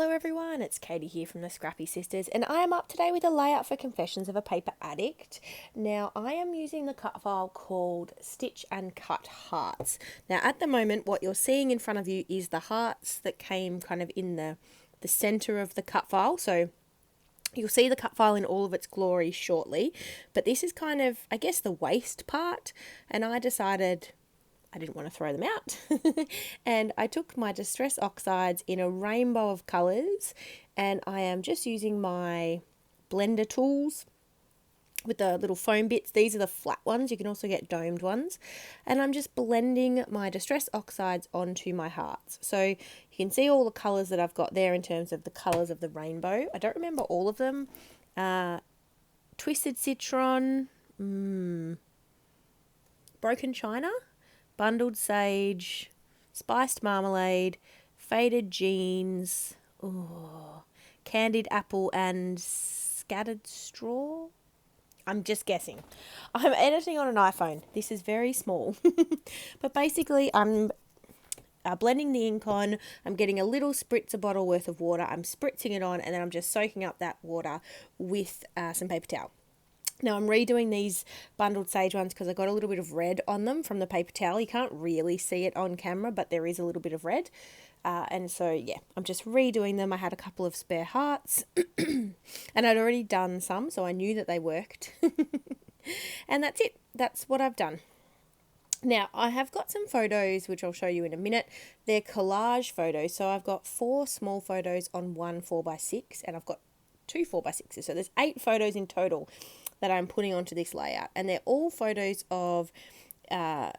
Hello everyone, it's Katie here from the Scrappy Sisters, and I am up today with a layout for Confessions of a Paper Addict. Now, I am using the cut file called Stitch and Cut Hearts. Now, at the moment, what you're seeing in front of you is the hearts that came kind of in the center of the cut file. So you'll see the cut file in all of its glory shortly, but this is kind of, I guess, the waste part, and I decided I didn't want to throw them out. And I took my Distress Oxides in a rainbow of colours, and I am just using my blender tools with the little foam bits. These are the flat ones. You can also get domed ones. And I'm just blending my Distress Oxides onto my hearts. So you can see all the colours that I've got there in terms of the colours of the rainbow. I don't remember all of them. Twisted Citron, Broken China, Bundled Sage, Spiced Marmalade, Faded Jeans, Candied Apple, and Scattered Straw. I'm just guessing. I'm editing on an iPhone. This is very small. But basically, I'm blending the ink on. I'm getting a little spritzer bottle worth of water. I'm spritzing it on, and then I'm just soaking up that water with some paper towel. Now, I'm redoing these Bundled Sage ones because I got a little bit of red on them from the paper towel. You can't really see it on camera, but there is a little bit of red. And so, yeah, I'm just redoing them. I had a couple of spare hearts and I'd already done some, so I knew that they worked. And that's it. That's what I've done. Now, I have got some photos, which I'll show you in a minute. They're collage photos. So I've got 4 small photos on one 4x6, and I've got 2 4x6s. So there's 8 photos in total that I'm putting onto this layout, and they're all photos of Danny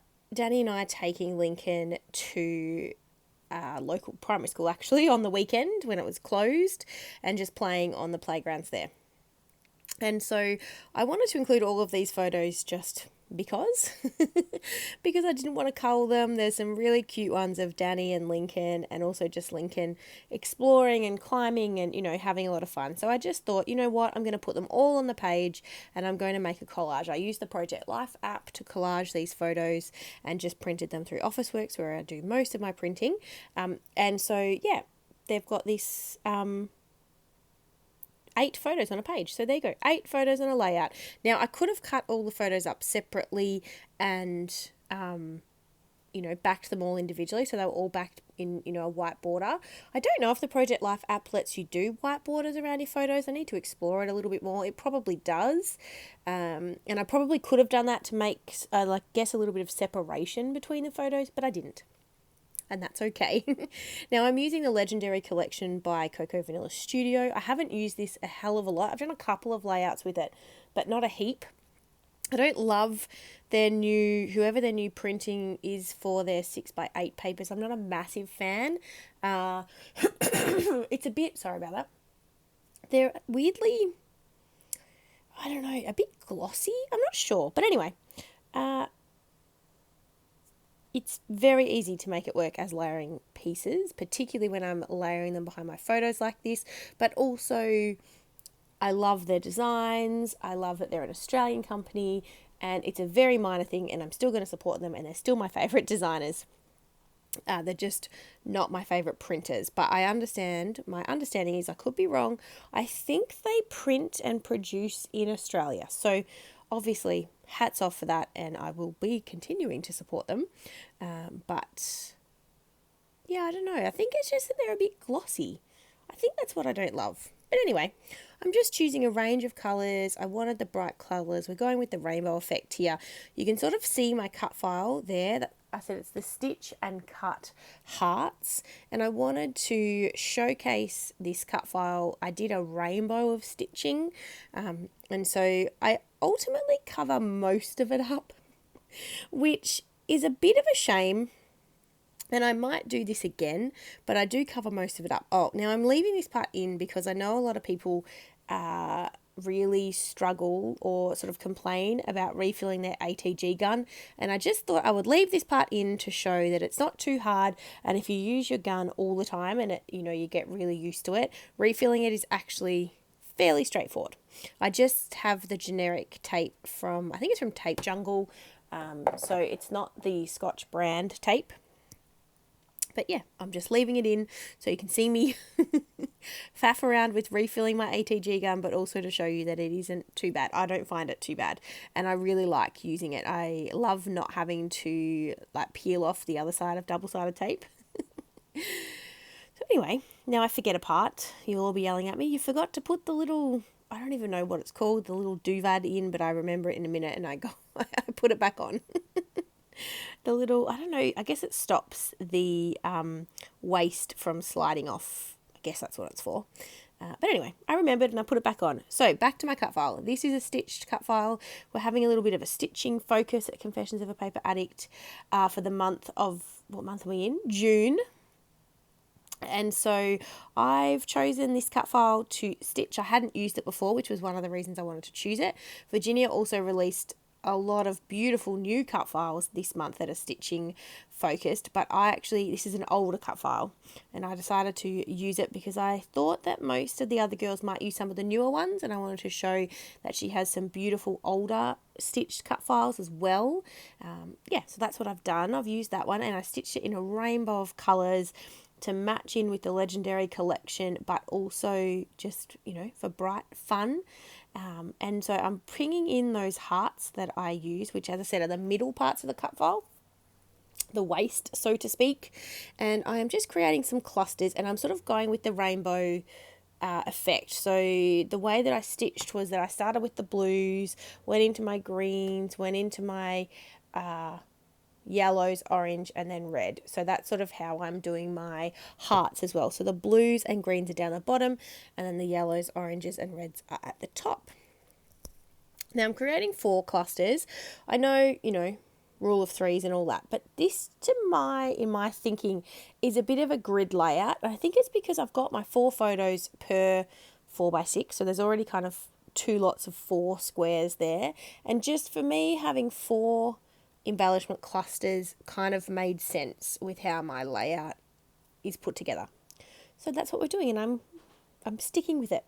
and I taking Lincoln to local primary school, actually, on the weekend when it was closed, and just playing on the playgrounds there. And so I wanted to include all of these photos just because I didn't want to cull them. There's some really cute ones of Danny and Lincoln, and also just Lincoln exploring and climbing and, having a lot of fun. So I just thought, you know what, I'm going to put them all on the page and I'm going to make a collage. I used the Project Life app to collage these photos and just printed them through Officeworks, where I do most of my printing. And so, yeah, they've got this 8 photos on a page. So there you go, 8 photos on a layout. Now, I could have cut all the photos up separately and, backed them all individually, so they were all backed in, a white border. I don't know if the Project Life app lets you do white borders around your photos. I need to explore it a little bit more. It probably does. And I probably could have done that to make, a little bit of separation between the photos, but I didn't. And that's okay. Now, I'm using the Legendary Collection by Cocoa Vanilla Studio. I haven't used this a hell of a lot. I've done a couple of layouts with it, but not a heap. I don't love whoever their new printing is for their 6x8 papers. I'm not a massive fan. It's a bit, sorry about that. They're weirdly, I don't know, a bit glossy. I'm not sure. But anyway, it's very easy to make it work as layering pieces, particularly when I'm layering them behind my photos like this. But also, I love their designs. I love that they're an Australian company, and it's a very minor thing, and I'm still going to support them, and they're still my favourite designers. They're just not my favourite printers, but my understanding is, I could be wrong, I think they print and produce in Australia. So obviously, hats off for that, and I will be continuing to support them. But yeah, I don't know. I think it's just that they're a bit glossy. I think that's what I don't love. But anyway, I'm just choosing a range of colours. I wanted the bright colours. We're going with the rainbow effect here. You can sort of see my cut file there. I said it's the Stitch and Cut Hearts. And I wanted to showcase this cut file. I did a rainbow of stitching. And so I ultimately cover most of it up, which is a bit of a shame. And I might do this again, but I do cover most of it up. Oh, now I'm leaving this part in because I know a lot of people really struggle or sort of complain about refilling their ATG gun. And I just thought I would leave this part in to show that it's not too hard. And if you use your gun all the time and it, you get really used to it, refilling it is actually fairly straightforward. I just have the generic tape I think it's from Tape Jungle. So it's not the Scotch brand tape. But yeah, I'm just leaving it in so you can see me faff around with refilling my ATG gun, but also to show you that it isn't too bad. I don't find it too bad, and I really like using it. I love not having to like peel off the other side of double-sided tape. So anyway, now I forget a part. You'll all be yelling at me. You forgot to put the little, I don't even know what it's called, the little doovad in, but I remember it in a minute and I put it back on. The little, I don't know, I guess it stops the waste from sliding off. I guess that's what it's for. But anyway, I remembered and I put it back on. So back to my cut file. This is a stitched cut file. We're having a little bit of a stitching focus at Confessions of a Paper Addict for the month of, what month are we in? June. And so I've chosen this cut file to stitch. I hadn't used it before, which was one of the reasons I wanted to choose it. Virginia also released a lot of beautiful new cut files this month that are stitching focused, but this is an older cut file, and I decided to use it because I thought that most of the other girls might use some of the newer ones, and I wanted to show that she has some beautiful older stitched cut files as well. So that's what I've done. I've used that one and I stitched it in a rainbow of colours to match in with the Legendary collection, but also just, for bright fun. And so I'm bringing in those hearts that I use, which, as I said, are the middle parts of the cut file, the waist, so to speak. And I am just creating some clusters, and I'm sort of going with the rainbow effect. So the way that I stitched was that I started with the blues, went into my greens, went into my yellows, orange, and then red. So that's sort of how I'm doing my hearts as well. So the blues and greens are down the bottom, and then the yellows, oranges, and reds are at the top. Now I'm creating 4 clusters. I know, rule of threes and all that, but this, in my thinking, is a bit of a grid layout. And I think it's because I've got my 4 photos per 4x6, so there's already kind of 2 lots of 4 squares there. And just for me, having 4 embellishment clusters kind of made sense with how my layout is put together. So that's what we're doing, and I'm sticking with it.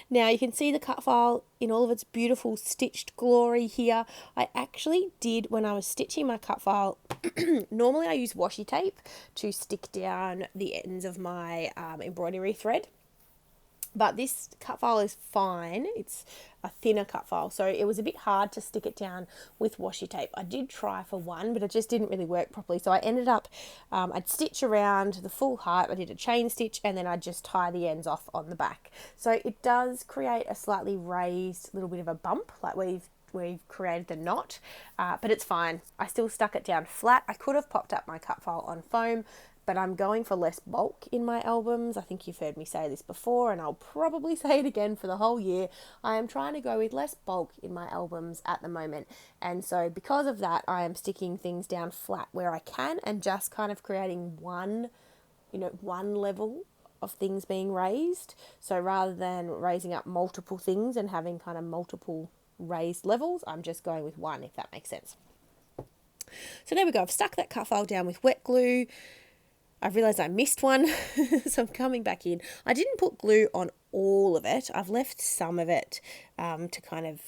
Now you can see the cut file in all of its beautiful stitched glory here. I actually did, when I was stitching my cut file, normally I use washi tape to stick down the ends of my embroidery thread. But this cut file is fine. It's a thinner cut file, so it was a bit hard to stick it down with washi tape. I did try for one, but it just didn't really work properly. So I ended up, I'd stitch around the full height. I did a chain stitch, and then I'd just tie the ends off on the back. So it does create a slightly raised little bit of a bump, like we've created the knot, but it's fine. I still stuck it down flat. I could have popped up my cut file on foam, but I'm going for less bulk in my albums. I think you've heard me say this before, and I'll probably say it again for the whole year. I am trying to go with less bulk in my albums at the moment. And so because of that, I am sticking things down flat where I can and just kind of creating one level of things being raised. So rather than raising up multiple things and having kind of multiple raised levels, I'm just going with one, if that makes sense. So there we go. I've stuck that cut file down with wet glue. I've realised I missed one, so I'm coming back in. I didn't put glue on all of it. I've left some of it to kind of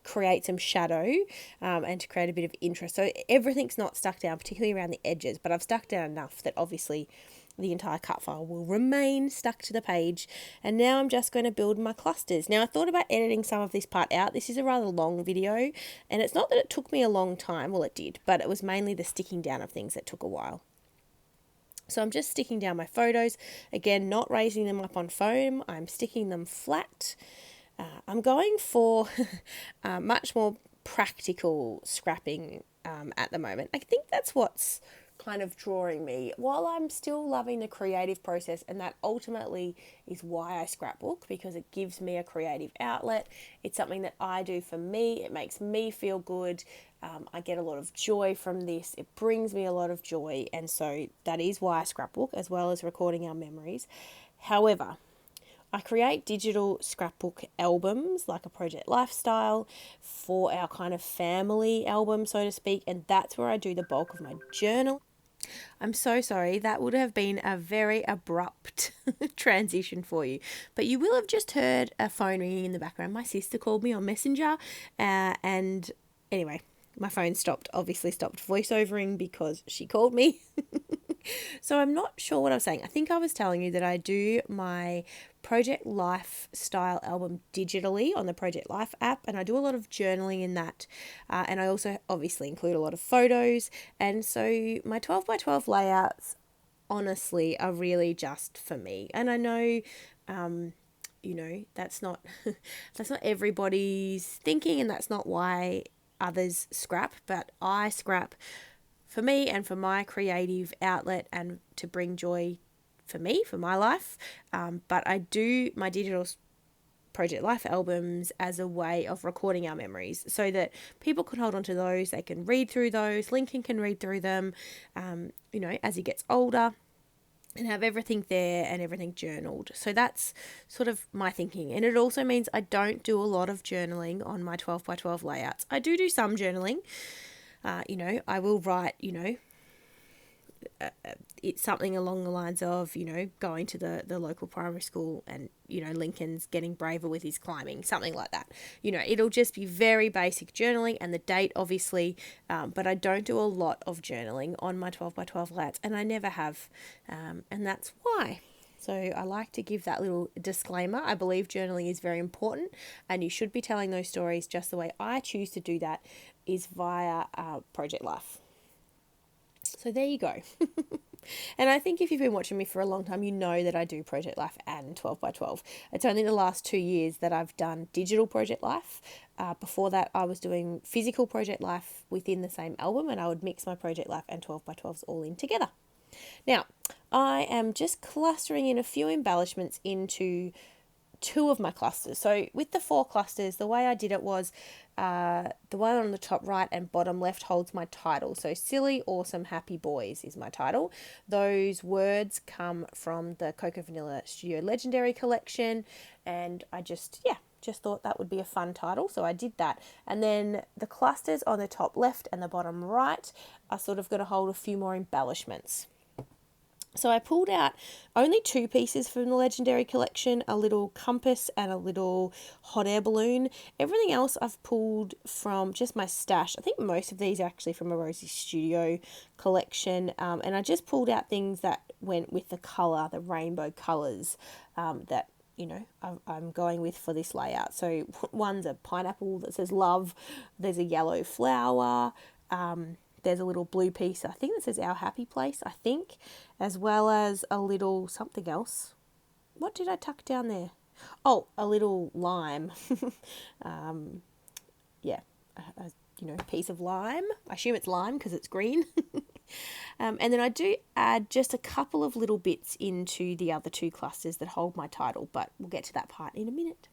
create some shadow and to create a bit of interest. So everything's not stuck down, particularly around the edges, but I've stuck down enough that obviously the entire cut file will remain stuck to the page. And now I'm just going to build my clusters. Now I thought about editing some of this part out. This is a rather long video, and it's not that it took me a long time. Well, it did, but it was mainly the sticking down of things that took a while. So I'm just sticking down my photos, again, not raising them up on foam. I'm sticking them flat. I'm going for much more practical scrapping at the moment. I think that's what's kind of drawing me, while I'm still loving the creative process, and that ultimately is why I scrapbook, because it gives me a creative outlet. It's something that I do for me. It makes me feel good. I get a lot of joy from this. It brings me a lot of joy, and so that is why I scrapbook, as well as recording our memories. However, I create digital scrapbook albums, like a Project Lifestyle, for our kind of family album, so to speak, and that's where I do the bulk of my journal. I'm so sorry, that would have been a very abrupt transition for you, but you will have just heard a phone ringing in the background. My sister called me on Messenger, and anyway, My phone stopped voiceovering because she called me. So I'm not sure what I was saying. I think I was telling you that I do my Project Life style album digitally on the Project Life app, and I do a lot of journaling in that. And I also obviously include a lot of photos. And so my 12 by 12 layouts, honestly, are really just for me. And I know, that's not that's not everybody's thinking, and that's not why others scrap, but I scrap for me and for my creative outlet and to bring joy for me, for my life. But I do my digital Project Life albums as a way of recording our memories so that people can hold on to those, they can read through those, Lincoln can read through them, as he gets older, and have everything there and everything journaled. So that's sort of my thinking. And it also means I don't do a lot of journaling on my 12 by 12 layouts. I do some journaling. I will write, it's something along the lines of, going to the local primary school and, Lincoln's getting braver with his climbing, something like that. It'll just be very basic journaling and the date, obviously, but I don't do a lot of journaling on my 12 by 12 layouts, and I never have, and that's why. So I like to give that little disclaimer. I believe journaling is very important, and you should be telling those stories just the way I choose to do that is via Project Life. So there you go. And I think if you've been watching me for a long time, you know that I do Project Life and 12 by 12. It's only the last 2 years that I've done digital Project Life. Before that, I was doing physical Project Life within the same album, and I would mix my Project Life and 12 by 12s all in together. Now, I am just clustering in a few embellishments into 2 of my clusters. So with the 4 clusters, the way I did it was the one on the top right and bottom left holds my title. So Silly, Awesome, Happy Boys is my title. Those words come from the Cocoa Vanilla Studio Legendary collection, and I just thought that would be a fun title, so I did that. And then the clusters on the top left and the bottom right are sort of going to hold a few more embellishments. So I pulled out only 2 pieces from the Legendary collection, a little compass and a little hot air balloon. Everything else I've pulled from just my stash. I think most of these are actually from a Rosie Studio collection. And I just pulled out things that went with the colour, the rainbow colours that I'm going with for this layout. So one's a pineapple that says love. There's a yellow flower. There's a little blue piece, I think that says Our Happy Place, as well as a little something else. What did I tuck down there? Oh, a little lime. Piece of lime. I assume it's lime because it's green. And then I do add just a couple of little bits into the other 2 clusters that hold my title, but we'll get to that part in a minute.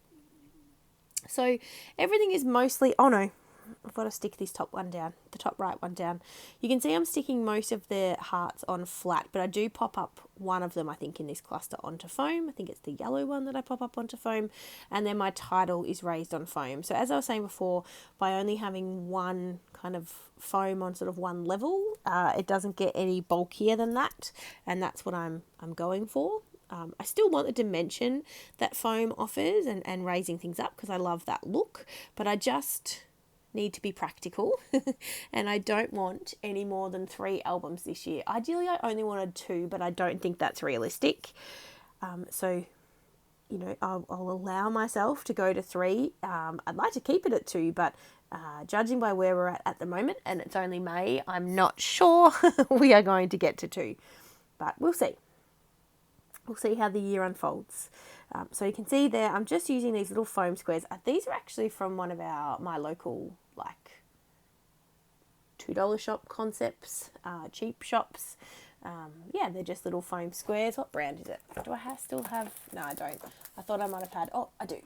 So everything is mostly, I've got to stick this top one down, the top right one down. You can see I'm sticking most of the hearts on flat, but I do pop up one of them, I think, in this cluster onto foam. I think it's the yellow one that I pop up onto foam. And then my title is raised on foam. So as I was saying before, by only having one kind of foam on sort of one level, it doesn't get any bulkier than that. And that's what I'm going for. I still want the dimension that foam offers and raising things up because I love that look, but I just need to be practical and I don't want any more than 3 albums this year. Ideally, I only wanted 2, but I don't think that's realistic. So I'll allow myself to go to 3. I'd like to keep it at 2, but judging by where we're at the moment, and it's only May, I'm not sure we are going to get to 2, but we'll see. We'll see how the year unfolds. So you can see there, I'm just using these little foam squares. These are actually from one of my local, $2 shop concepts, cheap shops. They're just little foam squares. What brand is it? Do I still have? No, I don't. I thought I might have had. Oh, I do.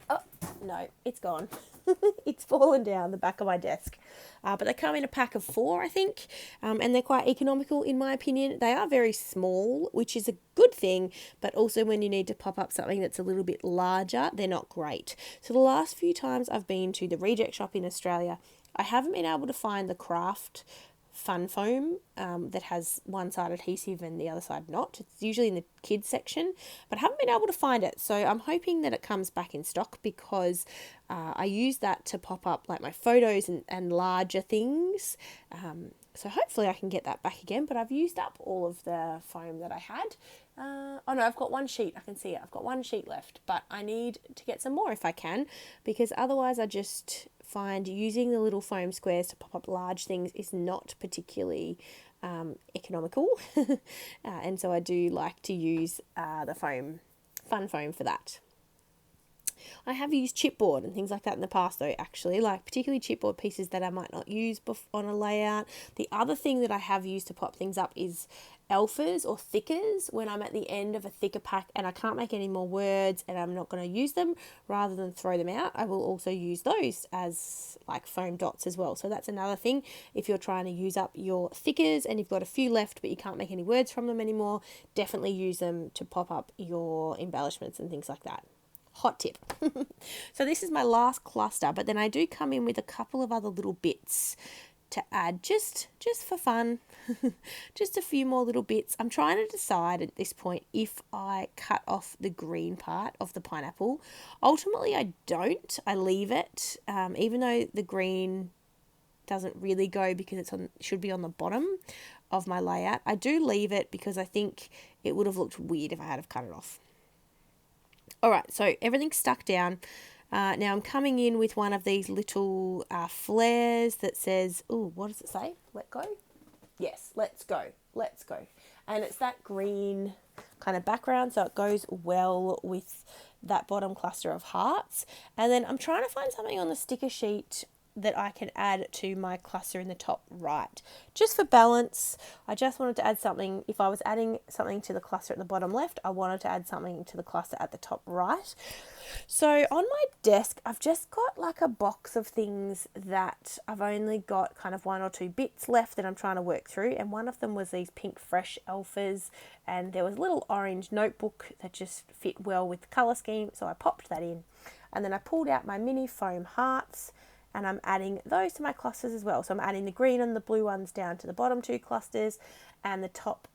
Oh, no, it's gone. It's fallen down the back of my desk. But they come in a pack of 4, I think, and they're quite economical in my opinion. They are very small, which is a good thing, but also when you need to pop up something that's a little bit larger, they're not great. So the last few times I've been to the reject shop in Australia, I haven't been able to find the craft fun foam that has one side adhesive and the other side not. It's usually in the kids section, but I haven't been able to find it. So I'm hoping that it comes back in stock, because I use that to pop up like my photos and larger things. So hopefully I can get that back again, but I've used up all of the foam that I had. Oh no, I've got one sheet. I can see it. I've got one sheet left, but I need to get some more if I can, because otherwise I just find using the little foam squares to pop up large things is not particularly economical. And so I do like to use the fun foam for that. I have used chipboard and things like that in the past though, actually, like particularly chipboard pieces that I might not use on a layout. The other thing that I have used to pop things up is alphas or thickers when I'm at the end of a thicker pack and I can't make any more words and I'm not going to use them. Rather than throw them out, I will also use those as like foam dots as well. So that's another thing. If you're trying to use up your thickers and you've got a few left but you can't make any words from them anymore, definitely use them to pop up your embellishments and things like that. Hot tip. So this is my last cluster, but then I do come in with a couple of other little bits to add just for fun. Just a few more little bits. I'm trying to decide at this point if I cut off the green part of the pineapple. Ultimately I don't. I leave it, even though the green doesn't really go because it should be on the bottom of my layout. I do leave it because I think it would have looked weird if I had have cut it off. Alright, so everything's stuck down. Now I'm coming in with one of these little flares that says, oh, what does it say? Let go? Yes, let's go. Let's go. And it's that green kind of background, so it goes well with that bottom cluster of hearts. And then I'm trying to find something on the sticker sheet that I can add to my cluster in the top right. Just for balance, I just wanted to add something. If I was adding something to the cluster at the bottom left, I wanted to add something to the cluster at the top right. So on my desk, I've just got like a box of things that I've only got kind of one or two bits left that I'm trying to work through. And one of them was these pink fresh alphas, and there was a little orange notebook that just fit well with the colour scheme. So I popped that in, and then I pulled out my mini foam hearts, and I'm adding those to my clusters as well. So I'm adding the green and the blue ones down to the bottom two clusters, and the top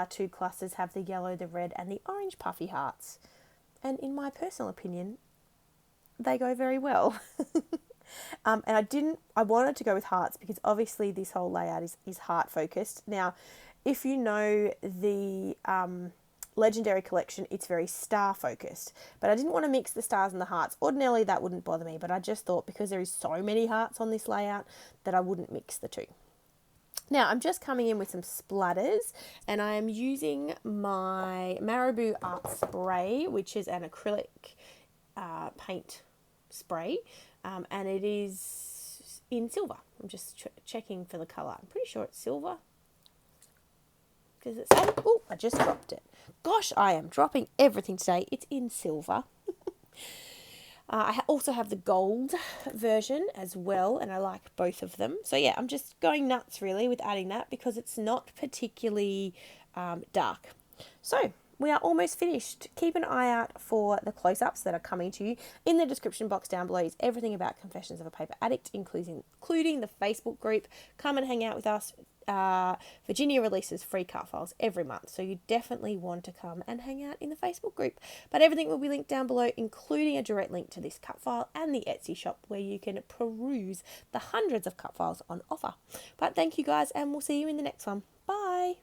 two clusters have the yellow, the red, and the orange puffy hearts. And in my personal opinion, they go very well. And I wanted to go with hearts because obviously this whole layout is heart focused. Now, if you know the Legendary collection, it's very star focused, but I didn't want to mix the stars and the hearts. Ordinarily that wouldn't bother me, but I just thought because there is so many hearts on this layout that I wouldn't mix the two. Now I'm just coming in with some splatters, and I am using my Marabou Art Spray, which is an acrylic paint spray, and it is in silver. I'm just checking for the colour. I'm pretty sure it's silver. Does it say? Oh, I just dropped it. Gosh, I am dropping everything today. It's in silver. I also have the gold version as well, and I like both of them. So yeah, I'm just going nuts really with adding that because it's not particularly dark. So we are almost finished. Keep an eye out for the close-ups that are coming to you. In the description box down below is everything about Confessions of a Paper Addict, including the Facebook group. Come and hang out with us. Virginia releases free cut files every month, so you definitely want to come and hang out in the Facebook group. But everything will be linked down below, including a direct link to this cut file and the Etsy shop where you can peruse the hundreds of cut files on offer. But thank you guys, and we'll see you in the next one. Bye.